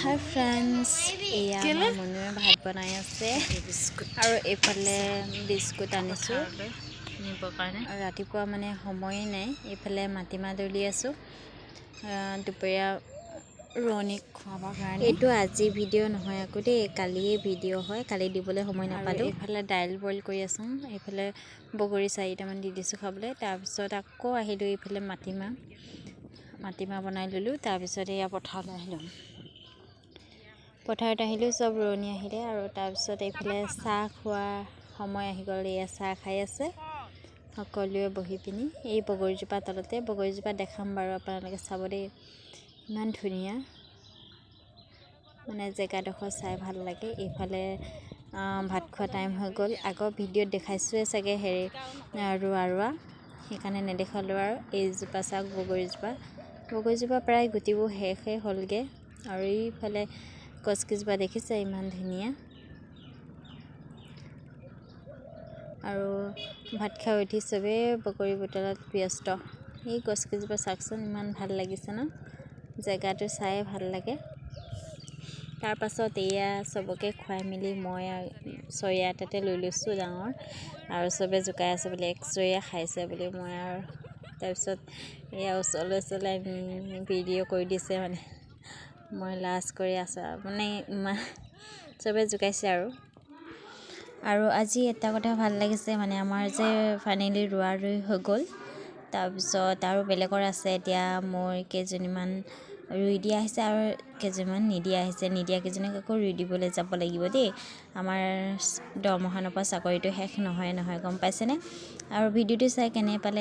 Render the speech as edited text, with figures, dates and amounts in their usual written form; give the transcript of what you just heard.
Hi friends, এয়া মই মনুৱে ভাত বনাই আছে আৰু এইফালে বিস্কুট আনিছোঁ নিবৰ কাৰণে। ৰাতিপুৱা মানে সময়ে নাই, এইফালে মাটিমাহ দলি আছোঁ দুপৰীয়া ৰোৱনীক খুৱাবৰ কাৰণে। এইটো আজি ভিডিঅ' নহয় আকৌ দেই, কালিয়ে ভিডিঅ' হয়, কালি দিবলৈ সময় নাপালোঁ। এইফালে দাইল বইল কৰি আছোঁ, এইফালে বগৰী 4টামান দি দিছোঁ খাবলৈ। তাৰপিছত আকৌ আহিলোঁ এইফালে মাটিমাহ বনাই ল'লোঁ। তাৰপিছত এয়া পথাৰলৈ আহিলোঁ। পথাৰত আহিলোঁ, চব ৰোৱনী আহিলে আৰু তাৰপিছত এইফালে চাহ খোৱা সময় আহি গ'ল। এয়া চাহ খাই আছে সকলোৱে বহি পিনি এই বগৰীজোপা তলতে। বগৰীজোপা দেখাম বাৰু, আপোনালোকে চাব দেই, ইমান ধুনীয়া মানে জেগাডোখৰ চাই ভাল লাগে। এইফালে ভাত খোৱা টাইম হৈ গ'ল। আগৰ ভিডিঅ'ত দেখাইছোঁৱে চাগে ৰোৱা সেইকাৰণে নেদেখালোঁ আৰু। এইজোপা চাওক, বগৰীজোপা প্ৰায় গুটিবোৰ শেষেই হ'লগৈ। আৰু এইফালে গছকেইজোপা দেখিছে ইমান ধুনীয়া। আৰু ভাত খাই উঠি চবেই বগৰী বুটলাত ব্যস্ত। এই গছকেইজোপা চাওকচোন, ইমান ভাল লাগিছে ন, জেগাটো চাই ভাল লাগে। তাৰপাছত এয়া চবকে খুৱাই মেলি মই চৰিয়া এটাতে লৈ লৈছোঁ ডাঙৰ, আৰু চবে জোকাই আছে বুলি, এক চৰিয়া খাইছে বুলি। মই আৰু তাৰপিছত এয়া ওচৰলৈ ভিডিঅ' কৰি দিছে মানে, মই লাজ কৰি আছোঁ আৰু মানে ইমান চবে জোকাইছে আৰু আজি এটা কথা ভাল লাগিছে মানে, আমাৰ যে ফাইনেলি ৰোৱা হৈ গ'ল। তাৰপিছত আৰু বেলেগৰ আছে, এতিয়া মোৰ কেইজনীমান ৰুই দিয়া আহিছে আৰু কেইজনীমান নিদিয়া আহিছে। নিদিয়া কেইজনীক আকৌ ৰুই দিবলৈ যাব লাগিব দেই। আমাৰ দৰমহা নোপোৱা চাকৰিটো শেষ নহয় গম পাইছেনে? আৰু ভিডিঅ'টো চাই কেনে পালে